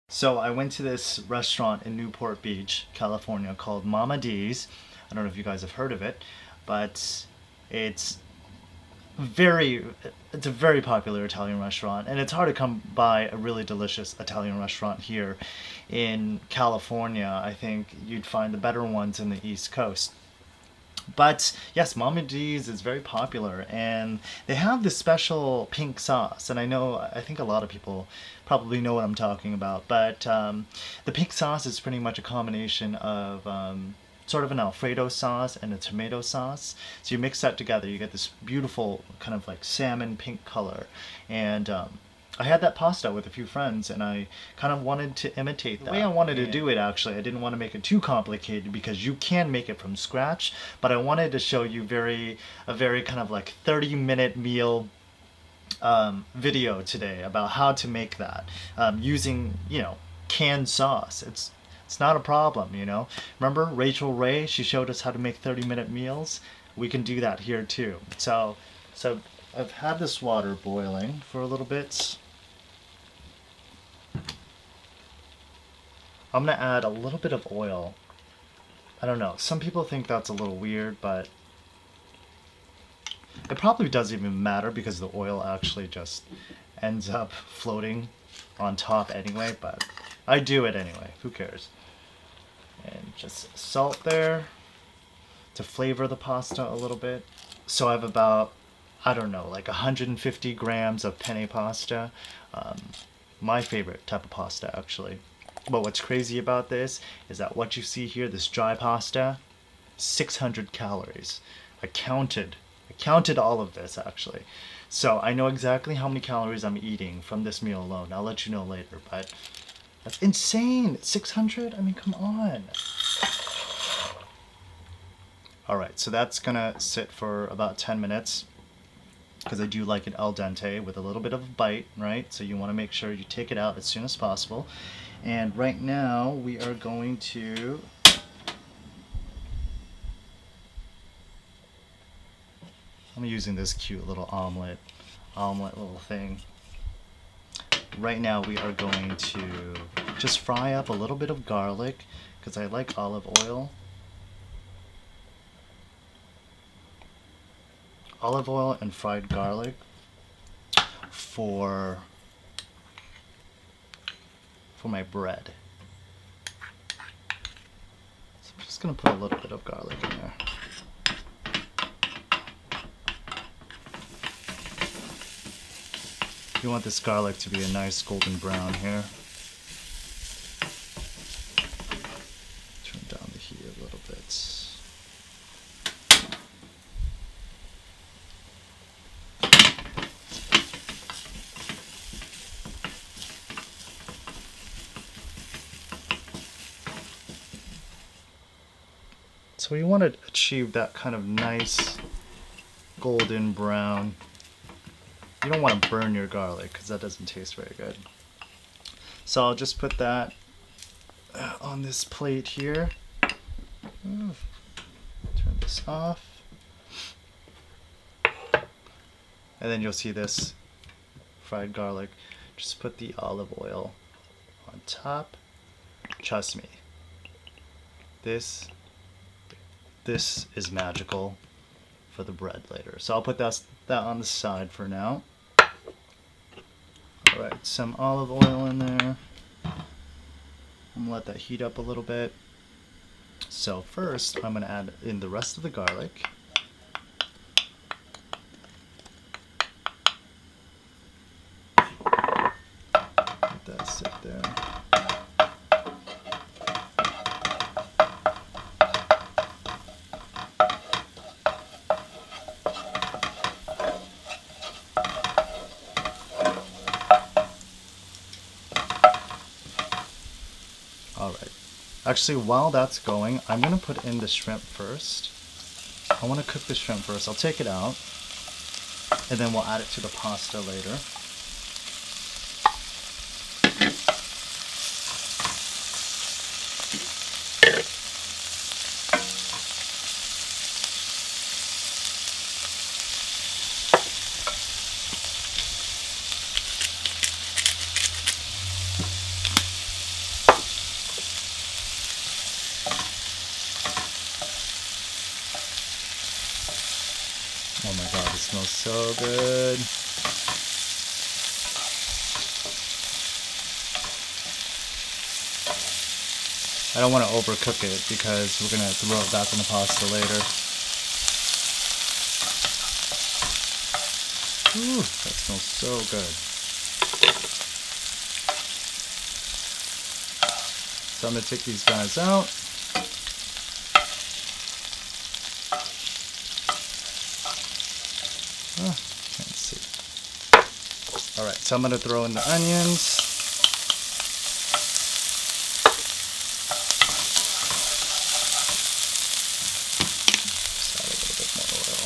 So I went to this restaurant in Newport Beach, California called Mama D's. I don't know if you guys have heard of it, but it's very it's a very popular Italian restaurant, and it's hard to come by a really delicious Italian restaurant here in California. I think you'd find the better ones in the East Coast. But yes, Mama D's is very popular, and they have this special pink sauce. And I think a lot of people probably know what I'm talking about. But the pink sauce is pretty much a combination of sort of an Alfredo sauce and a tomato sauce. So you mix that together, you get this beautiful kind of like salmon pink color. And I had that pasta with a few friends, and I kind of wanted to imitate that. The way I wanted to do it, actually, I didn't want to make it too complicated because you can make it from scratch, but I wanted to show you a very kind of like 30-minute meal video today about how to make that using, canned sauce. It's not a problem. Remember Rachel Ray? She showed us how to make 30-minute meals. We can do that here too. So I've had this water boiling for a little bit. I'm gonna add a little bit of oil. I don't know. Some people think that's a little weird, but it probably doesn't even matter because the oil actually just ends up floating on top anyway, but I do it anyway. Who cares? And just salt there to flavor the pasta a little bit. So I have about, I don't know, like 150 grams of penne pasta. My favorite type of pasta, actually. But what's crazy about this is that what you see here, this dry pasta, 600 calories. I counted all of this, actually. So I know exactly how many calories I'm eating from this meal alone. I'll let you know later, but that's insane. 600? I mean, come on. Alright, so that's gonna sit for about 10 minutes because I do like it al dente with a little bit of a bite, right? So you want to make sure you take it out as soon as possible. And right now we are going to I'm using this cute little omelet little thing. Right now we are going to just fry up a little bit of garlic because I like olive oil. Olive oil and fried garlic for my bread. So I'm just gonna put a little bit of garlic in there. You want this garlic to be a nice golden brown here. Turn down the heat a little bit. So you want to achieve that kind of nice golden brown. You don't want to burn your garlic because that doesn't taste very good. So I'll just put that on this plate here. Turn this off. And then you'll see this fried garlic. Just put the olive oil on top. Trust me. This is magical for the bread later. So I'll put that on the side for now. Alright, some olive oil in there. I'm gonna let that heat up a little bit. So first, I'm gonna add in the rest of the garlic. Let that sit there. Alright. Actually, while that's going, I'm going to put in the shrimp first. I want to cook the shrimp first. I'll take it out, and then we'll add it to the pasta later. so good. I don't want to overcook it because we're going to throw it back in the pasta later. Ooh, that smells so good. So I'm going to take these guys out. Oh, can't see. Alright, so I'm going to throw in the onions. Just add a little bit more oil.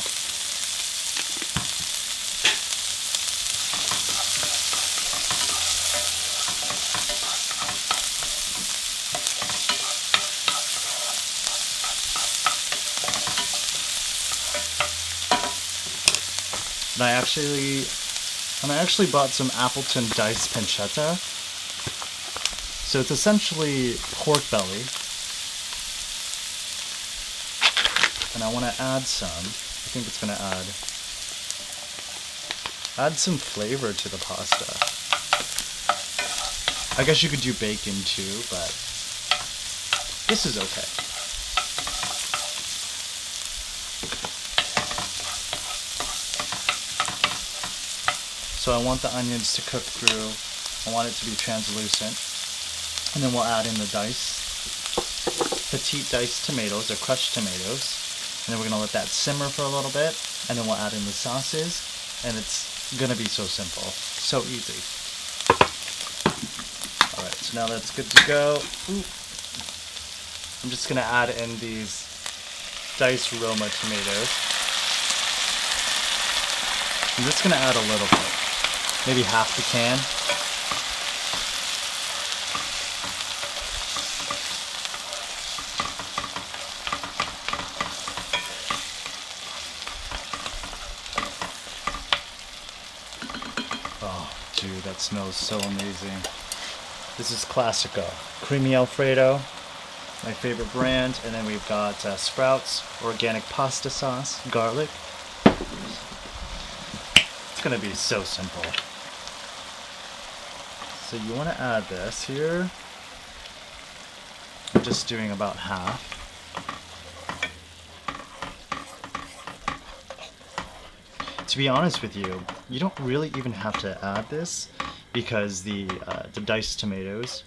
And I actually bought some Appleton diced pancetta. So it's essentially pork belly. And I want to add some. I think it's going to add some flavor to the pasta. I guess you could do bacon too, but this is okay. So I want the onions to cook through. I want it to be translucent. And then we'll add in the petite diced tomatoes, or crushed tomatoes. And then we're going to let that simmer for a little bit. And then we'll add in the sauces. And it's going to be so simple. So easy. Alright, so now that's good to go. Ooh. I'm just going to add in these diced Roma tomatoes. I'm just going to add a little bit. Maybe half the can. Oh, dude, that smells so amazing. This is Classico. Creamy Alfredo, my favorite brand. And then we've got Sprouts, organic pasta sauce, garlic. It's gonna be so simple. So you want to add this here. I'm just doing about half. To be honest with you, you don't really even have to add this because the diced tomatoes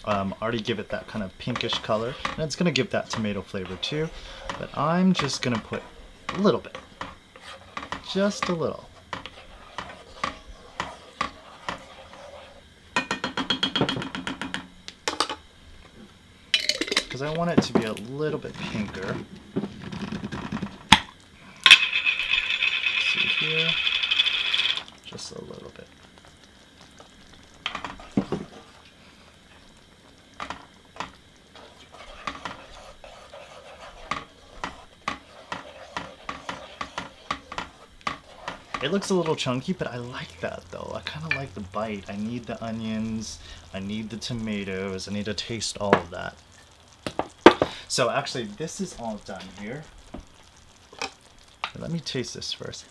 already give it that kind of pinkish color, and it's gonna give that tomato flavor too. But I'm just gonna put a little bit, just a little. Because I want it to be a little bit pinker. See here, just a little bit. It looks a little chunky, but I like that though. I kind of like the bite. I need the onions, I need the tomatoes, I need to taste all of that. So actually, this is all done here. Let me taste this first.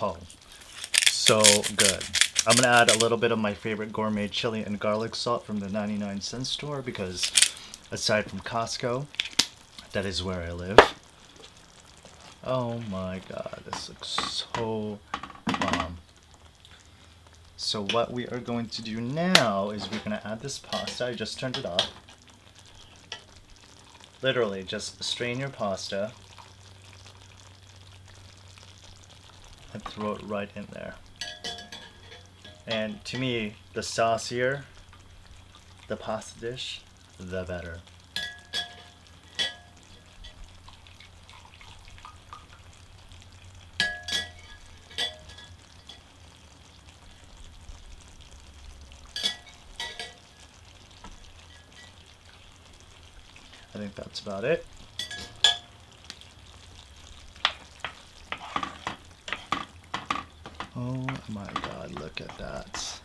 Oh, so good. I'm gonna add a little bit of my favorite gourmet chili and garlic salt from the 99-cent store because aside from Costco, that is where I live. Oh my god, this looks so bomb. So what we are going to do now is we're going to add this pasta. I just turned it off. Literally, just strain your pasta and throw it right in there. And to me, the saucier the pasta dish, the better. I think that's about it. Oh my god, look at that.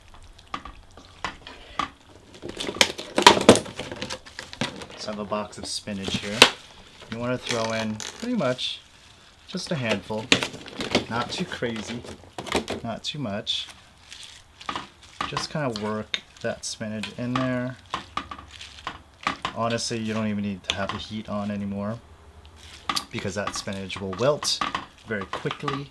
So I have a box of spinach here. You want to throw in pretty much just a handful. Not too crazy, not too much. Just kind of work that spinach in there. Honestly, you don't even need to have the heat on anymore because that spinach will wilt very quickly.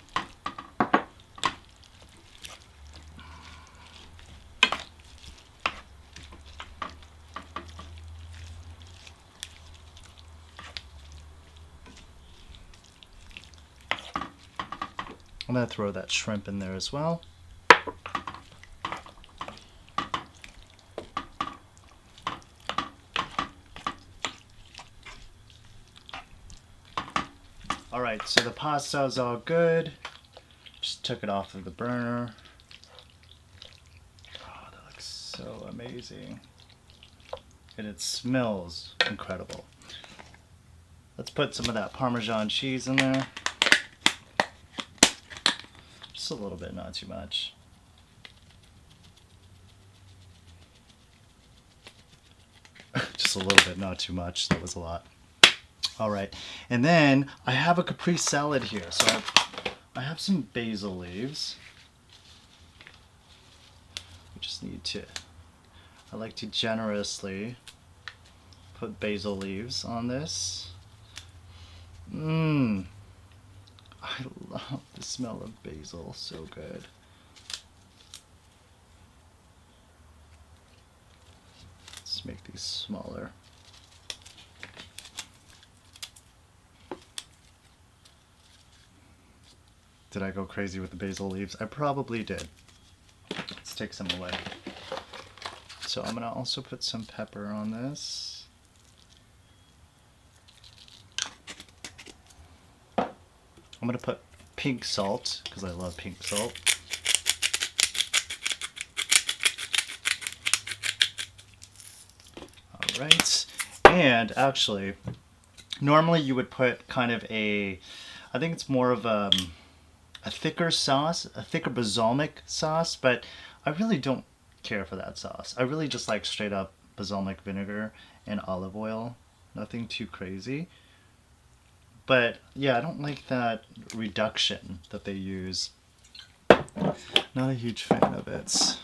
I'm going to throw that shrimp in there as well. Alright, so the pasta is all good. Just took it off of the burner. Oh, that looks so amazing. And it smells incredible. Let's put some of that Parmesan cheese in there. Just a little bit, not too much. Just a little bit, not too much. That was a lot. All right, and then I have a caprese salad here. So I have some basil leaves. We just need to, I like to generously put basil leaves on this. I love the smell of basil, so good. Let's make these smaller. Did I go crazy with the basil leaves? I probably did. Let's take some away. So I'm gonna also put some pepper on this. I'm gonna put pink salt because I love pink salt. All right, and actually, normally you would put kind of I think it's more of a thicker sauce, a thicker balsamic sauce, but I really don't care for that sauce. I really just like straight up balsamic vinegar and olive oil. Nothing too crazy. But yeah, I don't like that reduction that they use. Not a huge fan of it.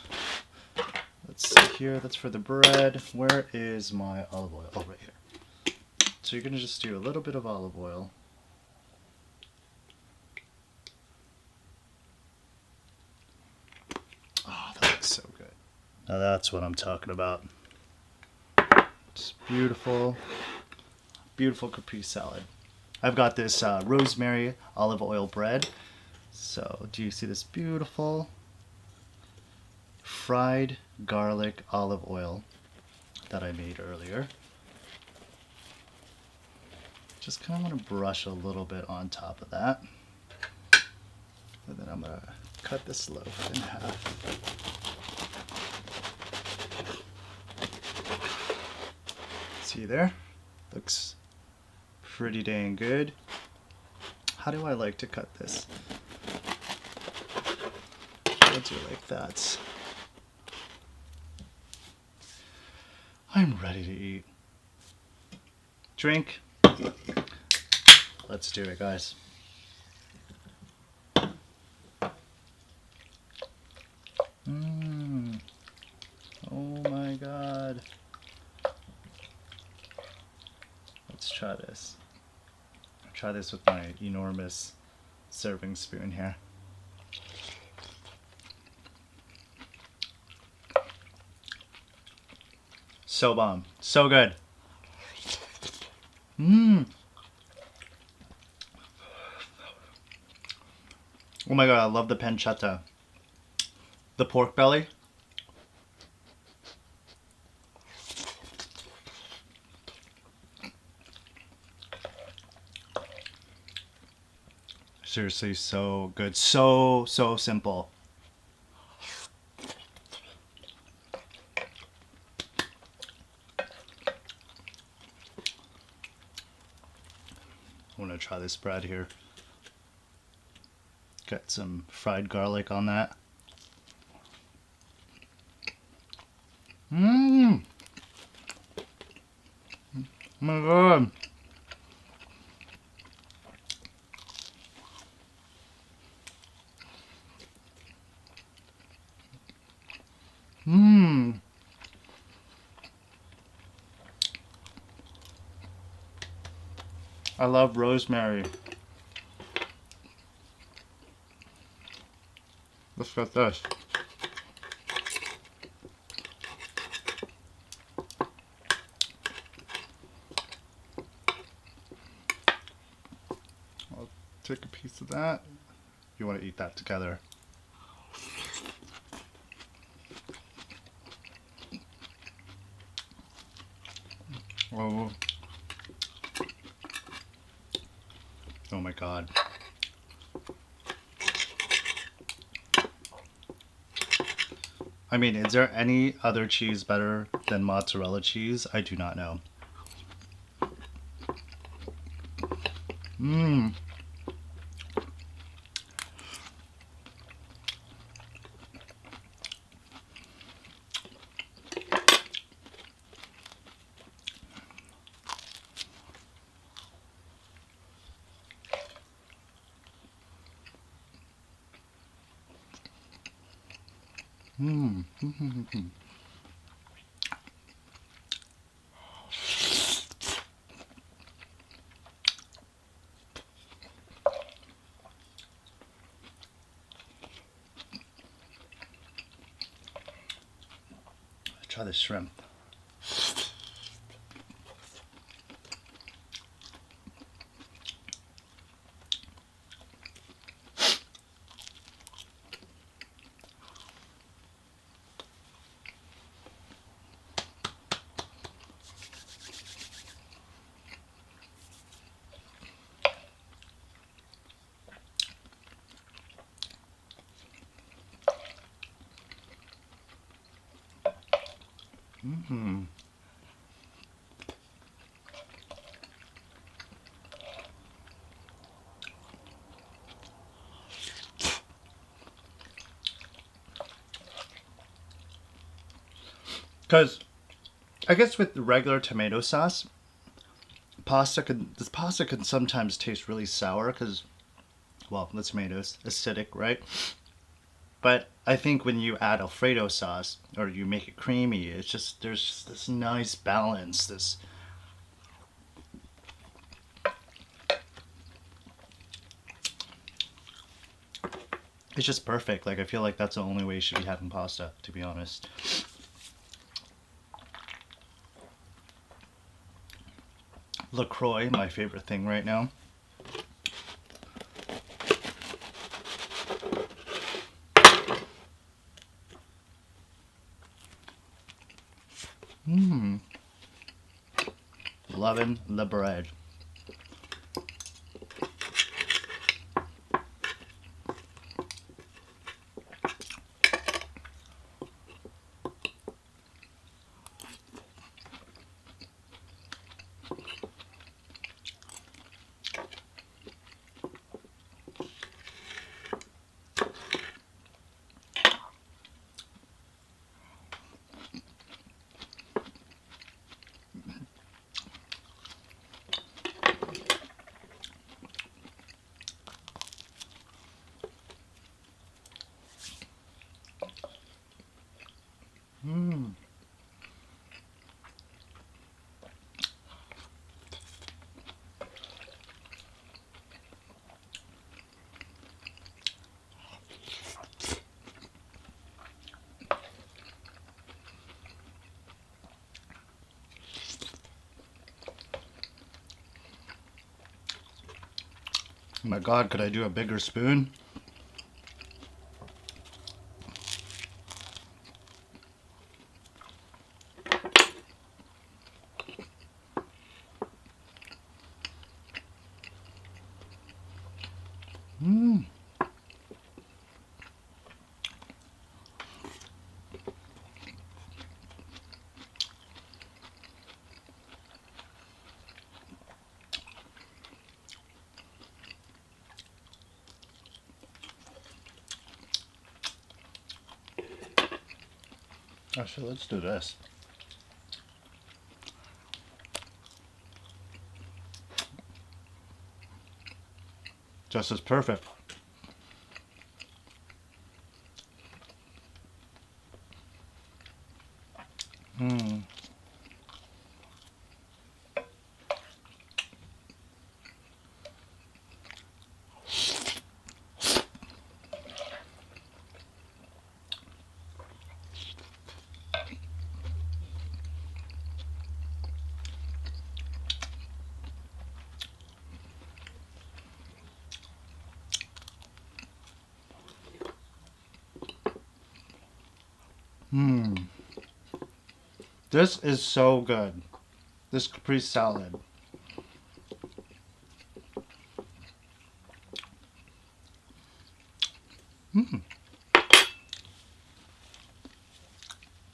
Let's see here, that's for the bread. Where is my olive oil? Oh, right here. So you're gonna just do a little bit of olive oil. Oh, that looks so good. Now that's what I'm talking about. Just beautiful, beautiful caprese salad. I've got this rosemary olive oil bread. So do you see this beautiful fried garlic olive oil that I made earlier? Just kind of want to brush a little bit on top of that. And then I'm going to cut this loaf in half. See there? Looks pretty dang good. How do I like to cut this? I'll do it like that. I'm ready to eat. Drink. Let's do it, guys. Oh my God. Let's try this. I'll try this with my enormous serving spoon here. So bomb. So good. Oh my God, I love the pancetta. The pork belly. Seriously, so good. So simple. I want to try this bread here. Got some fried garlic on that. Oh my God. I love rosemary. Let's get this. I'll take a piece of that. You want to eat that together. Oh. Oh my God. I mean, is there any other cheese better than mozzarella cheese? I do not know. Mmm. Mmm. Try the shrimp. Mmm. Because I guess with the regular tomato sauce, this pasta can sometimes taste really sour because, well, the tomatoes acidic, right? But I think when you add Alfredo sauce or you make it creamy, it's just there's just this nice balance. It's just perfect. Like I feel like that's the only way you should be having pasta, to be honest. LaCroix, my favorite thing right now. Mmm. Loving the bread. Mmm. Oh my God, could I do a bigger spoon? Mmm. Actually, let's do this. Just as perfect. Mmm. Mmm. This is so good. This caprese salad. Mmm.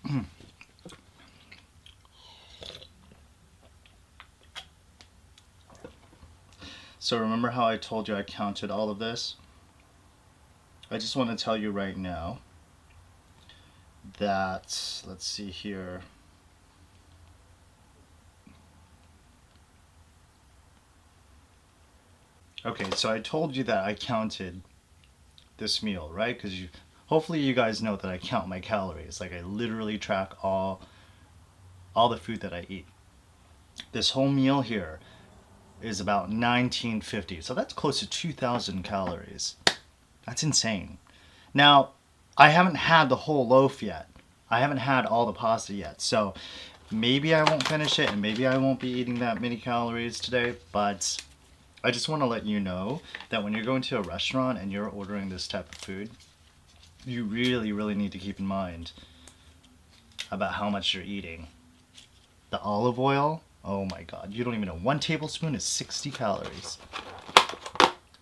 Mm. So remember how I told you I counted all of this? I just want to tell you right now that, let's see here. Okay, so I told you that I counted this meal, right? Because hopefully you guys know that I count my calories. Like I literally track all the food that I eat. This whole meal here is about 1950, so that's close to 2,000 calories. That's insane. Now, I haven't had the whole loaf yet. I haven't had all the pasta yet, so maybe I won't finish it and maybe I won't be eating that many calories today, but I just want to let you know that when you're going to a restaurant and you're ordering this type of food, you really, really need to keep in mind about how much you're eating. The olive oil, oh my god, you don't even know. 1 tablespoon is 60 calories.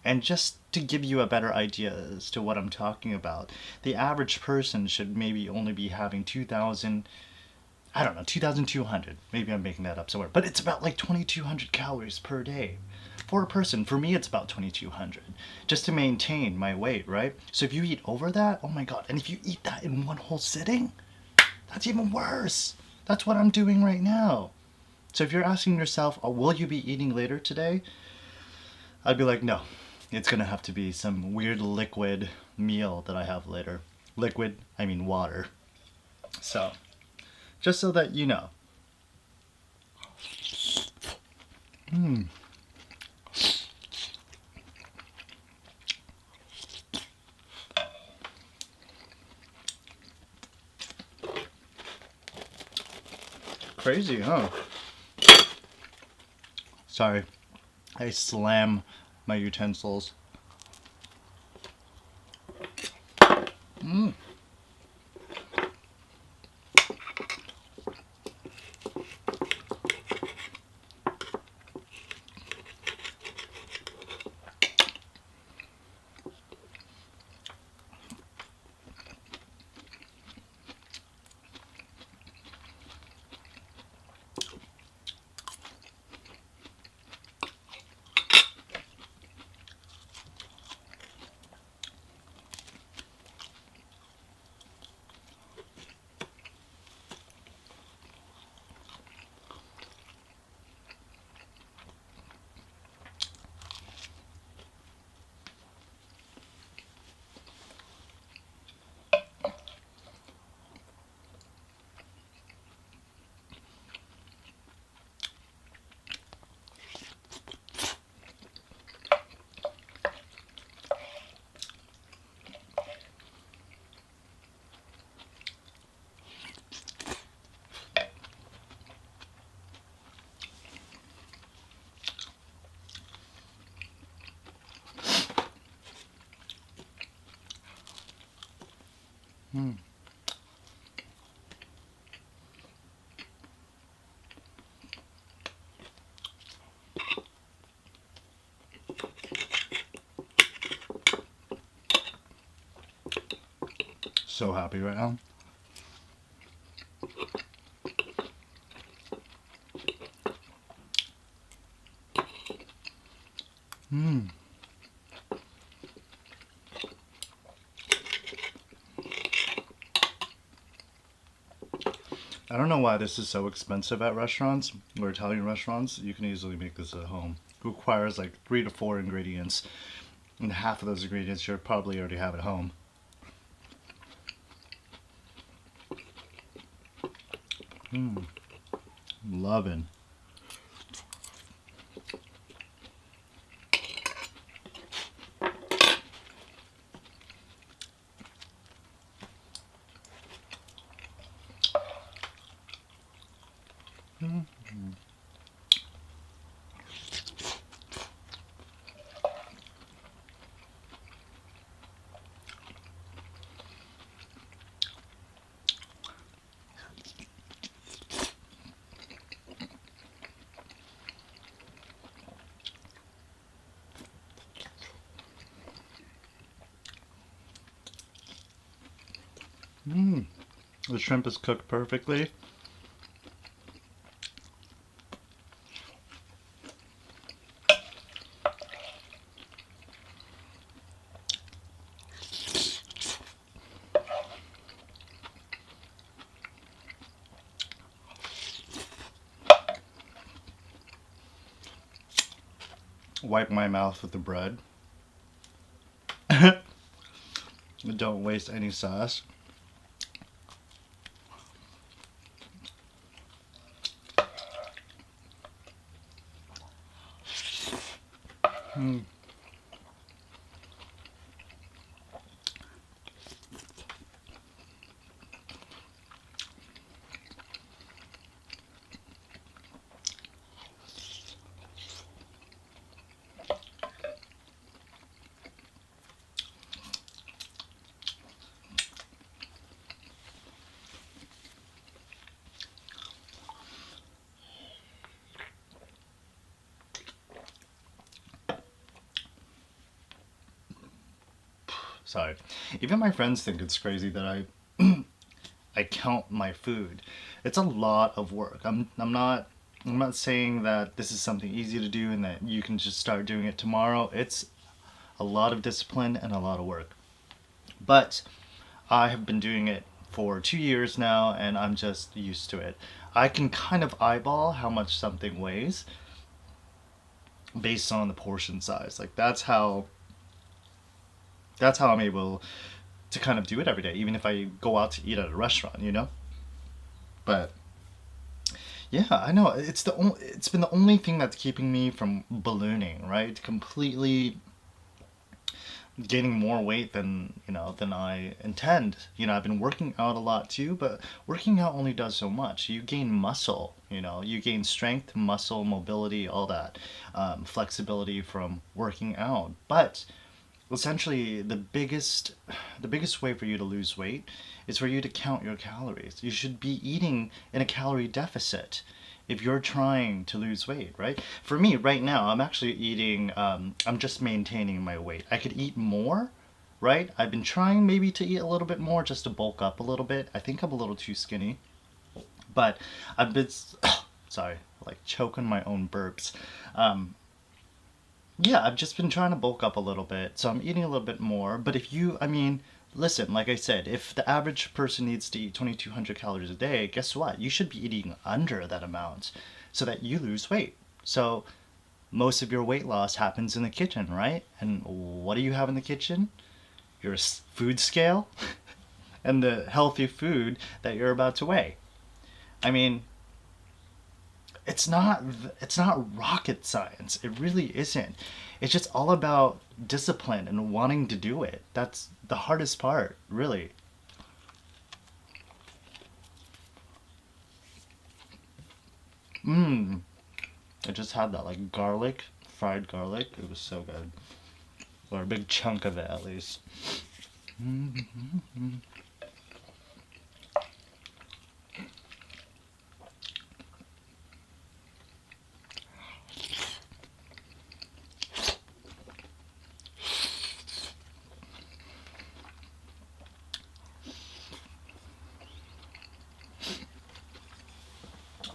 And just to give you a better idea as to what I'm talking about, the average person should maybe only be having 2,000, I don't know, 2,200. Maybe I'm making that up somewhere. But it's about like 2,200 calories per day. For a person, for me, it's about 2,200. Just to maintain my weight, right? So if you eat over that, oh my god. And if you eat that in one whole sitting, that's even worse. That's what I'm doing right now. So if you're asking yourself, oh, will you be eating later today? I'd be like, no. It's gonna have to be some weird liquid meal that I have later. Liquid, I mean water. So, just so that you know. Mmm. Crazy, huh? Sorry, I slam my utensils. Mmm. Mm. So happy right now. Mmm. I don't know why this is so expensive at restaurants or Italian restaurants. You can easily make this at home. It requires like 3 to 4 ingredients, and half of those ingredients you probably already have at home. Mmm. Loving. Mm-hmm. Mmm. The shrimp is cooked perfectly. Wipe my mouth with the bread. Don't waste any sauce. Mm. Sorry. Even my friends think it's crazy that I count my food. It's a lot of work. I'm not saying that this is something easy to do and that you can just start doing it tomorrow. It's a lot of discipline and a lot of work. But I have been doing it for 2 years now and I'm just used to it. I can kind of eyeball how much something weighs based on the portion size. Like that's how I'm able to kind of do it every day, even if I go out to eat at a restaurant, you know? But yeah, I know it's been the only thing that's keeping me from ballooning, right? Completely gaining more weight than I intend. I've been working out a lot too, but working out only does so much. You gain muscle, you gain strength, muscle, mobility, all that, flexibility from working out. But essentially, the biggest way for you to lose weight is for you to count your calories. You should be eating in a calorie deficit if you're trying to lose weight, right? For me, right now, I'm actually eating, I'm just maintaining my weight. I could eat more, right? I've been trying maybe to eat a little bit more just to bulk up a little bit. I think I'm a little too skinny, but I've been, sorry, like choking my own burps. Um, yeah, I've just been trying to bulk up a little bit, so I'm eating a little bit more. But I mean, listen, like I said, if the average person needs to eat 2,200 calories a day, guess what? You should be eating under that amount so that you lose weight. So most of your weight loss happens in the kitchen, right? And what do you have in the kitchen? Your food scale and the healthy food that you're about to weigh. I mean, it's not it's not rocket science. It really isn't. It's just all about discipline and wanting to do it. That's the hardest part, really. Mmm. I just had that like garlic, fried garlic. It was so good. Or a big chunk of it at least. Mm-hmm.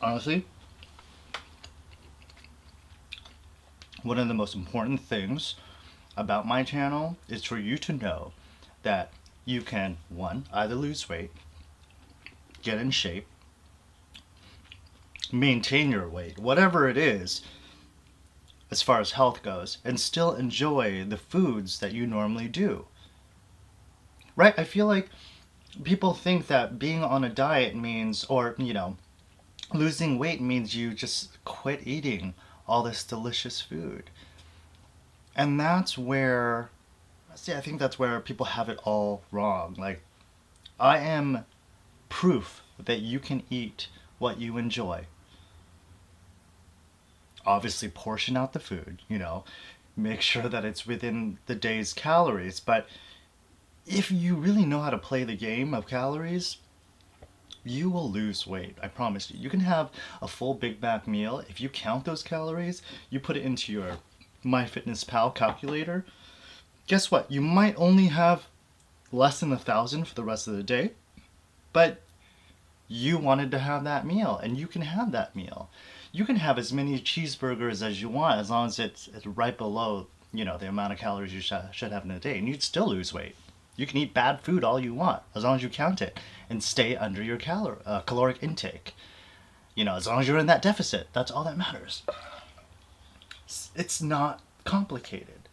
Honestly, one of the most important things about my channel is for you to know that you can, one, either lose weight, get in shape, maintain your weight, whatever it is, as far as health goes, and still enjoy the foods that you normally do. Right? I feel like people think that being on a diet means, or, losing weight means you just quit eating all this delicious food. And I think that's where people have it all wrong. Like, I am proof that you can eat what you enjoy. Obviously, portion out the food, make sure that it's within the day's calories. But if you really know how to play the game of calories, you will lose weight. I promise you. You can have a full Big Mac meal. If you count those calories, you put it into your MyFitnessPal calculator. Guess what? You might only have less than 1,000 for the rest of the day. But you wanted to have that meal, and you can have that meal. You can have as many cheeseburgers as you want as long as it's right below, the amount of calories you should have in a day, and you'd still lose weight. You can eat bad food all you want as long as you count it and stay under your caloric intake. As long as you're in that deficit, that's all that matters. It's not complicated.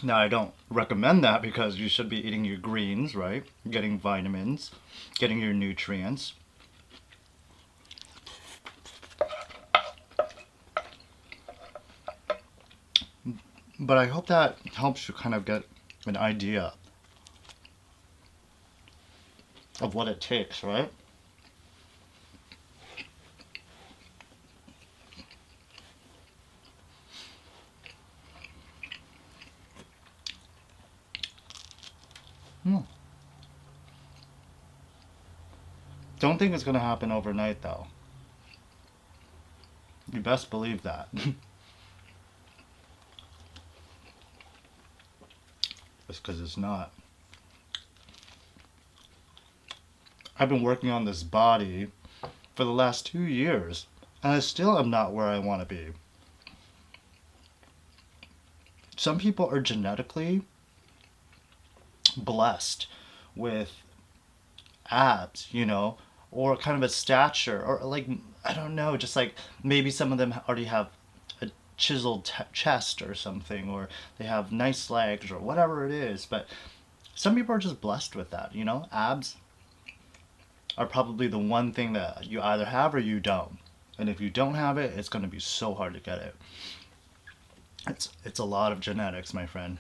Now, I don't recommend that because you should be eating your greens, right? Getting vitamins, getting your nutrients. But I hope that helps you kind of get an idea of what it takes, right? Hmm. Don't think it's going to happen overnight, though. You best believe that. It's because it's not. I've been working on this body for the last 2 years, and I still am not where I want to be. Some people are genetically blessed with abs, or kind of a stature, or like, I don't know, just like maybe some of them already have a chiseled chest or something, or they have nice legs or whatever it is. But some people are just blessed with that, abs are probably the one thing that you either have or you don't. And if you don't have it, it's going to be so hard to get it. It's a lot of genetics, my friend.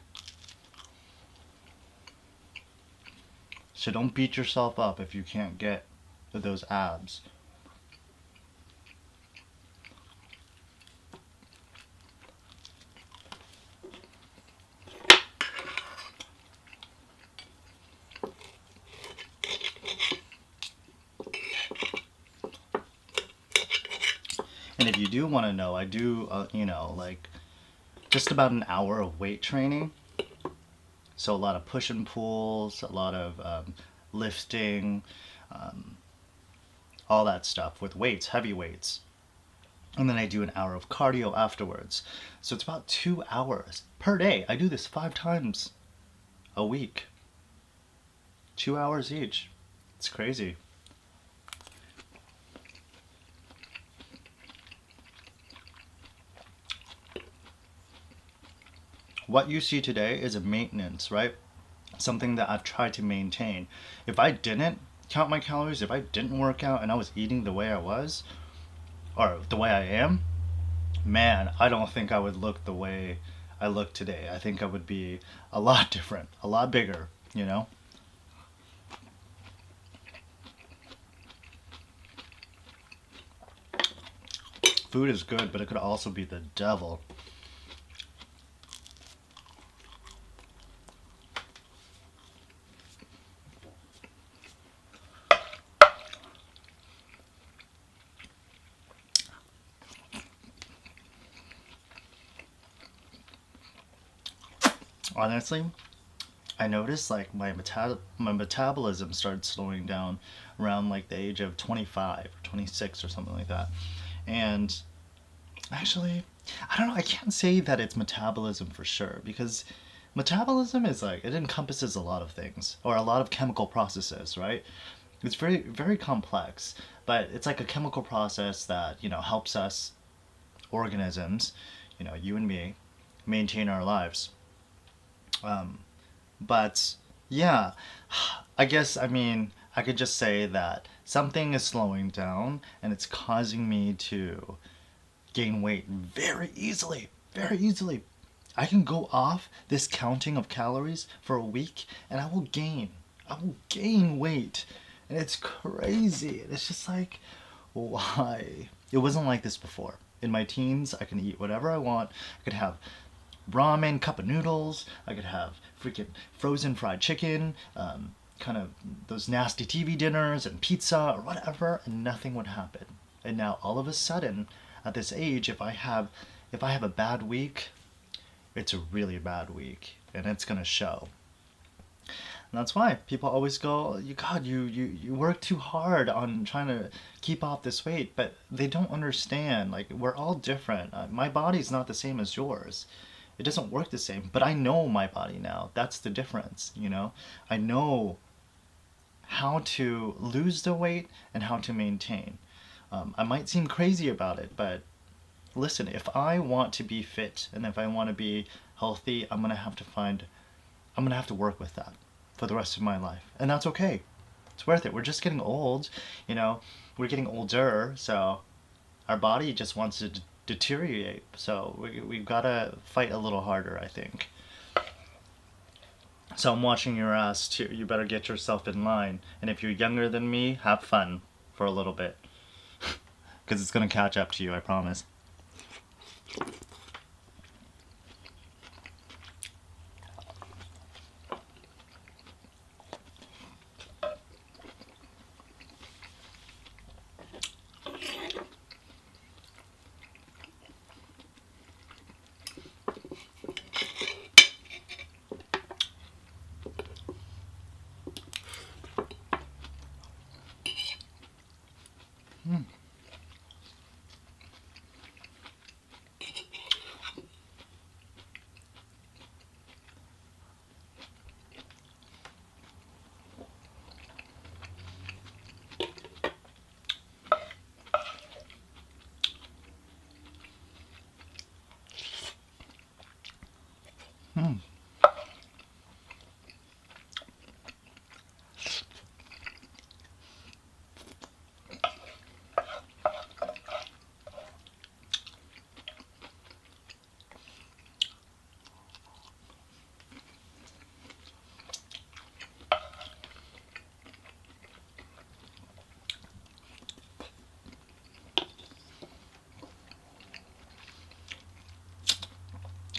So don't beat yourself up if you can't get those abs. And if you do want to know, I do, like just about an hour of weight training. So a lot of push and pulls, a lot of lifting, all that stuff with weights, heavy weights. And then I do an hour of cardio afterwards. So it's about 2 hours per day. I do this 5 times a week. 2 hours each. It's crazy. What you see today is a maintenance, right? Something that I've tried to maintain. If I didn't count my calories, if I didn't work out and I was eating the way I was, or the way I am, man, I don't think I would look the way I look today. I think I would be a lot different, a lot bigger. Food is good, but it could also be the devil. Honestly, I noticed like my metabolism started slowing down around like the age of 25 or 26 or something like that. And actually, I don't know, I can't say that it's metabolism for sure because metabolism is like it encompasses a lot of things or a lot of chemical processes, right? It's very very complex, but it's like a chemical process that, helps us organisms, you and me maintain our lives. Um, But yeah, I could just say that something is slowing down and it's causing me to gain weight very easily. Very easily. I can go off this counting of calories for a week and I will gain weight. And it's crazy. It's just like, why? It wasn't like this before. In my teens, I can eat whatever I want. I could have ramen, cup of noodles. I could have freaking frozen fried chicken, kind of those nasty TV dinners and pizza or whatever, and nothing would happen. And now all of a sudden, at this age, if I have a bad week, it's a really bad week. and it's gonna show. And that's why people always go, "You God, you work too hard on trying to keep off this weight," but they don't understand. Like we're all different. My body's not the same as yours. It doesn't work the same. But I know my body now. That's the difference, you know. I know how to lose the weight and how to maintain. I might seem crazy about it, but listen, if I want to be fit and if I want to be healthy, I'm gonna have to work with that for the rest of my life, and that's okay. It's worth it. We're just getting old, you know. We're getting older, so our body just wants to deteriorate. So we've got to fight a little harder, I think. So I'm watching your ass too. You better get yourself in line. And if you're younger than me, have fun for a little bit, because it's gonna catch up to you. I promise.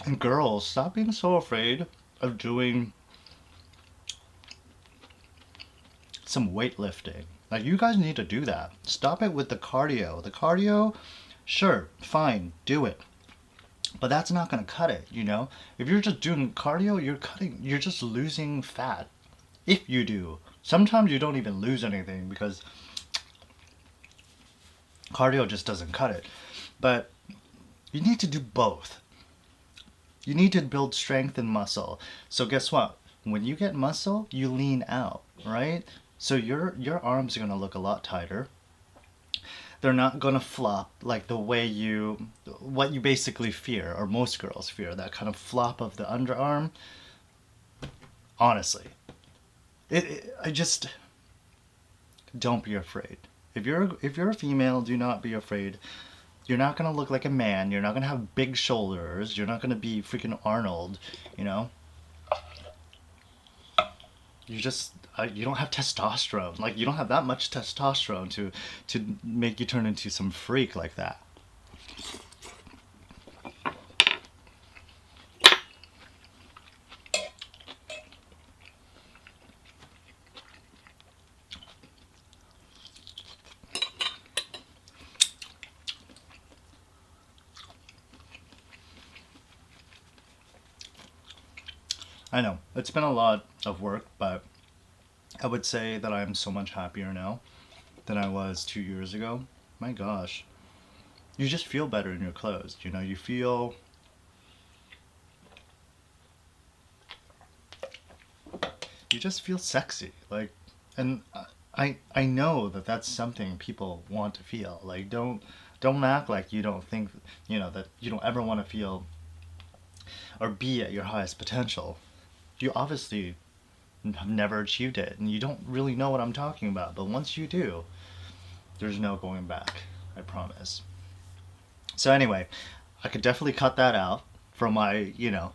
And girls, stop being so afraid of doing some weightlifting. Like, you guys need to do that. Stop it with the cardio. The cardio, sure, fine, do it. But that's not gonna cut it, you know? If you're just doing cardio, you're just losing fat. If you do. Sometimes you don't even lose anything because cardio just doesn't cut it. But you need to do both. You need to build strength and muscle. So guess what? When you get muscle, you lean out, right? So your arms are gonna look a lot tighter. They're not gonna flop like the way what you basically fear, or most girls fear, that kind of flop of the underarm. Honestly, I just don't be afraid. If you're a female, do not be afraid. You're not gonna look like a man. You're not gonna have big shoulders. You're not gonna be freaking Arnold. You know. You don't have testosterone. Like, you don't have that much testosterone to make you turn into some freak like that. I know it's been a lot of work, but I would say that I'm so much happier now than I was 2 years ago. My gosh, you just feel better in your clothes. You know, you just feel sexy. Like, and I know that that's something people want to feel. Like, don't act like you don't think, that you don't ever want to feel or be at your highest potential. You obviously have never achieved it, and you don't really know what I'm talking about. But once you do, there's no going back. I promise. So anyway, I could definitely cut that out from the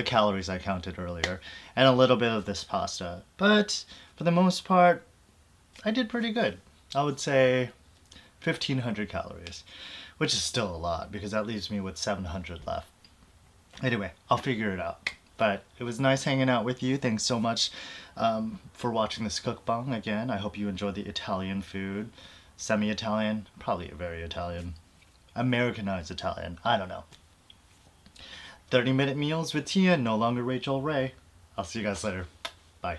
calories I counted earlier, and a little bit of this pasta. But for the most part, I did pretty good. I would say 1,500 calories, which is still a lot because that leaves me with 700 left. Anyway, I'll figure it out. But it was nice hanging out with you. Thanks so much for watching this cookbang again. I hope you enjoyed the Italian food. Semi-Italian, probably very Italian. Americanized Italian, I don't know. 30-minute meals with Thien, no longer Rachel Ray. I'll see you guys later. Bye.